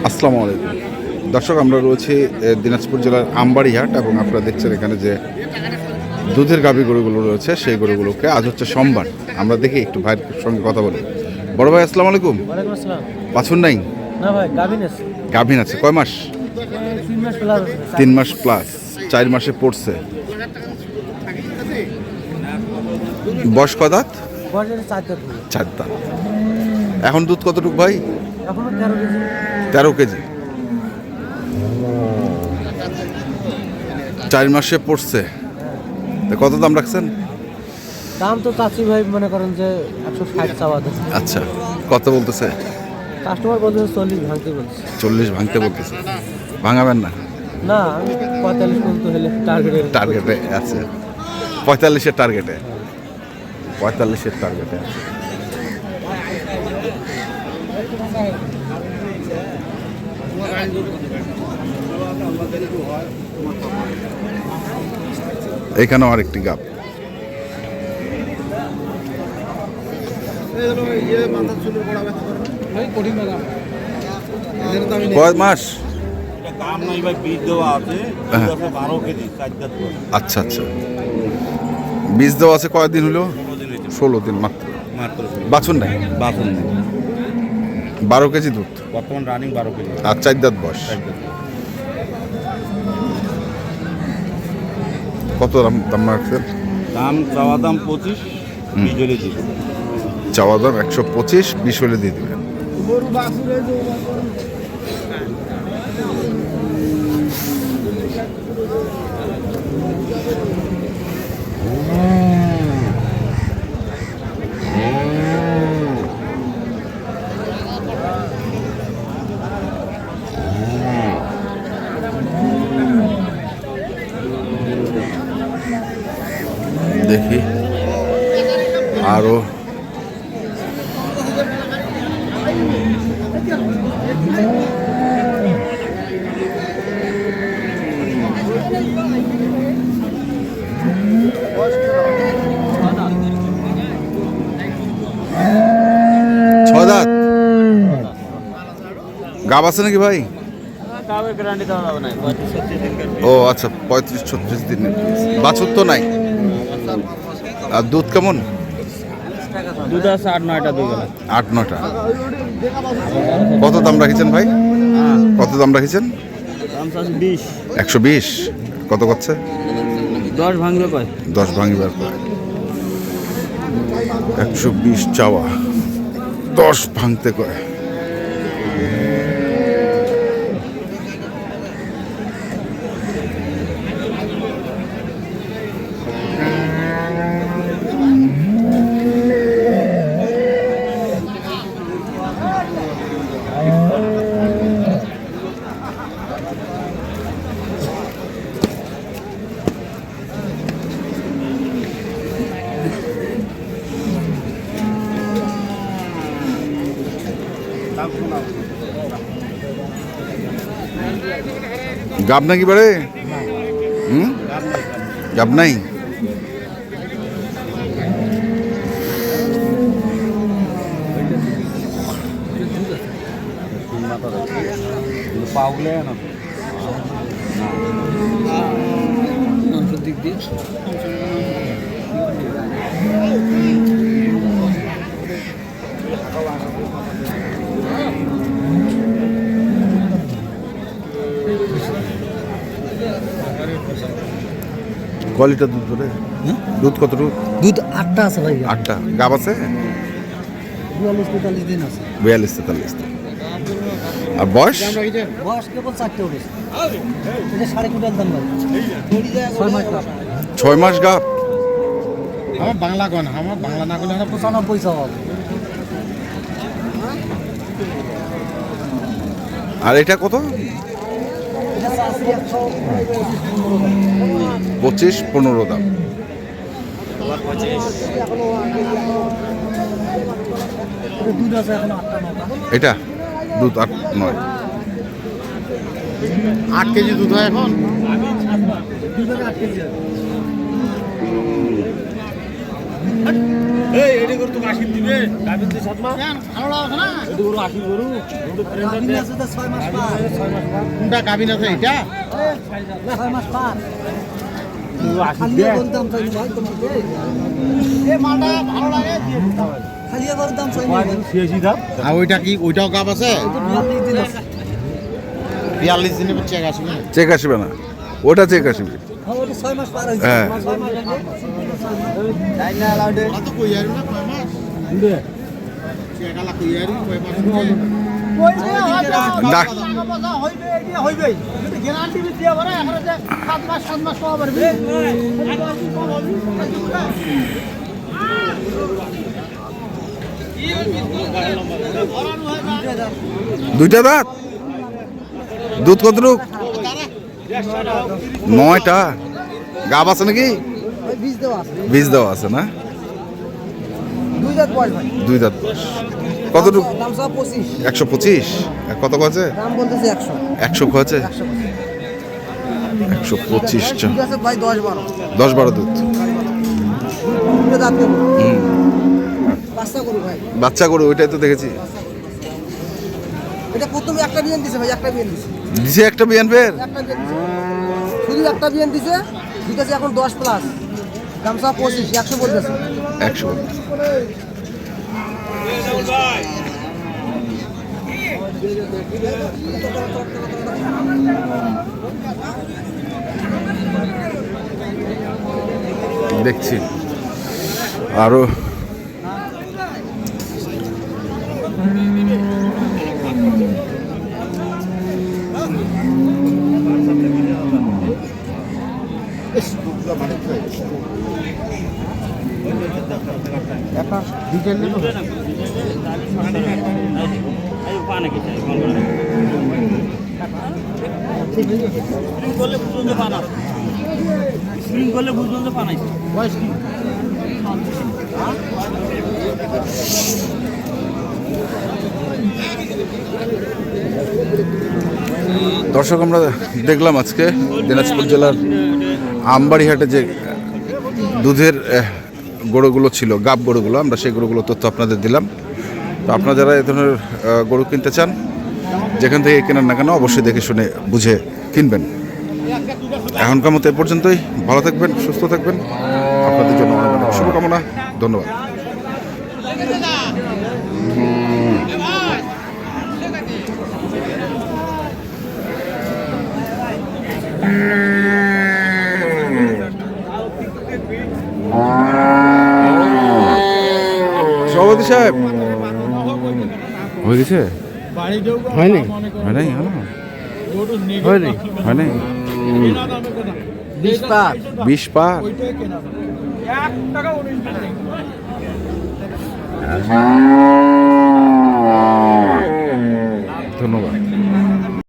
আসসালামু আলাইকুম দর্শক, আমরা রয়েছি দিনাজপুর জেলার আমবাড়ি হাট এবং আপনারা দেখছেন এখানে যে দুধের গাভী গরুগুলো রয়েছে সেই গরুগুলোকে আজ হচ্ছে সোমবার। আমরা দেখি একটু ভাইয়ের সঙ্গে কথা বলি। বড় ভাই আসসালামু আলাইকুম। ওয়ালাইকুম আসসালাম। বাছুর নাই? না ভাই, গাভিন আছে। গাভীন আছে। কয় মাস? 3 মাস প্লাস। 3 মাস প্লাস, 4 মাসে পড়ছে। বয়স কয় দাঁত? বয়স 4 দাঁত। 4 দাঁত। এখন দুধ কতটুকু ভাই? এখনো 13 কেজি। 13 কেজি। 4 মাসে পড়ছে। তা কত দাম রাখছেন? দাম তো চাচ্ছি ভাই, মনে করেন যে 160 চাওয়া দাম। আচ্ছা, কত বলতেছে? কাস্টমার বলছে 40 ভাঙতে বলছে। 40 ভাঙতে বলতেছে। ভাঙাবেন না? না, আমি 45 পর্যন্ত হলে টার্গেটে আছে। 45-এর টার্গেটে। 45-এর টার্গেটে আছে। এখানেও আরেকটি গাব। কয় মাস? আচ্ছা আচ্ছা, বীজ দেওয়া আছে। কয়দিন হলো? 16 দিন মাত্র। বাছুর নাই? 12 কেজি দুধ বর্তমান রানিং 12 কেজি আর 4 দাঁত বয়স। কত দাম রাখছেন? দাম চাওয়া দাম 25, 20 হলে দিব। চাওয়া দাম 125, 20 হলে দিয়ে দিবেন। দেখি আরো ছয় দাঁত গাব আছে নাকি ভাই? ও আচ্ছা, 35-36 দিন। বাছুর তো নাই। আর দুধ কেমন? দুধ আছে 8-9টা দুই বেলা। 8-9টা। কত দাম রাখছেন ভাই? কত দাম রাখছেন? দাম চাচ্ছি 20। 120। কত করছে? 10 ভাঙবে কয়? 10 ভাঙিবার পর 120 চাওয়া, 10 ভাঙতে কয়। গাব নাকি বারে? গাব নাই। পাওগলে না দিক দিয়ে কোয়ালিটি দুধ ধরে? দুধ কতটুকু? দুধ 8টা আছে ভাই। 8টা। গাব আছে? 42-43 দিন আছে। 42-43 দিন। আর বয়স? বয়স কেবল 4টে উঠেছে। এটা 4.5 কুইন্টাল দাম ভাই। 6 মাস গাব। 6 মাস গাব। আমার বাংলা কোন, আমার বাংলা না কোন 95 চাওয়া। আর এটা কত? এটা চাচ্ছি 25-15 দাম। দুধ আছে এখন 8টা-9টা। এটা দুধ 8-9। 8 কেজি দুধ হয় এখন। দুধ 8 কেজি। এই এটা করে তো আশীর দিবে গাবিন দিয়ে 7 মাস ভালো লাগছে না এটা করে আশীর গরু গাভিন আছে তো 6 মাস পার। কোনটা গাবিন আছে এটা 6 মাস পার। আশীর খালিয়া দিয়ে গরুর দাম চাইনি ভাই তোমাকে। এই মালটা ভালো লাগে দিয়ে দিতে হবে খালিয়া গরুর দাম চাইনি ভাই। সিএসি দাম আর ওইটা কি ওইটাও গাব আছে এটা 42 দিন আছে। 42 দিনের চেক আসবে চেক আসবে না, ওটা চেক আসবে। হ্যাঁ ওটা 6 মাস পার হয়েছে। হ্যাঁ। 6 মাস হয়েছে। তাই না লাউডে কত কই আর না কয় মাস দে চেক আলা কই আর কয় মাস কই যে ডাক টাকা পয়সা হইবে এটি হইবেই যদি গ্যারান্টি দিয়ে বড় এখন যে 7 মাস পাওয়া পারবে দুইটা দাঁত, দুধ কতটুক? 9টা। গাব আছে নাকি? ওই বীজ দেওয়া আছে। বীজ দেওয়া আছে না? 2 দাঁত বয়স ভাই। 2 দাঁত বয়স। কতটুক? দাম সব 25। 125। কত কছে? দাম বলতেছে 100। 100 কছে? 125 টা। ঠিক আছে ভাই 10-12। 10-12 দুধ। 2 দাঁত দেবো। হুম। পাঁচটা করু ভাই। বাচ্চা গরু ওইটাই তো দেখেছি। এটা প্রথমে একটা বিয়ান দিছে ভাই, একটা বিয়ান দিছে। দিছে একটা বিয়ান ফের? একটা বিয়ান দিছে। শুধু একটা বিয়ান দিছে। ঠিক আছে এখন 10 প্লাস। দাম সব 25, 100 বলতেছে। 100। দেখছি আরো একটা ডিটেইল নেব বয়স কি দর্শক আমরা দেখলাম আজকে দিনাজপুর জেলার আমবাড়িহাটে যে দুধের গরুগুলো ছিল, গাব গরুগুলো, আমরা সেই গরুগুলো তথ্য আপনাদের দিলাম। তো আপনারা যারা এ ধরনের গরু কিনতে চান, যেখান থেকে কেনেন না কেন অবশ্যই দেখে শুনে বুঝে কিনবেন। এখনকার মতো এ পর্যন্তই। ভালো থাকবেন, সুস্থ থাকবেন। আপনাদের জন্য অনেক অনেক শুভকামনা। ধন্যবাদ। সভাপতি সাহেব হয়ে গেছে? হয়নি হয় নাই? হ্যাঁ, হয়নি হয় নাই। 20 পার 20 পার। ওইটাই কেনা 1 টাকা 19 টাকা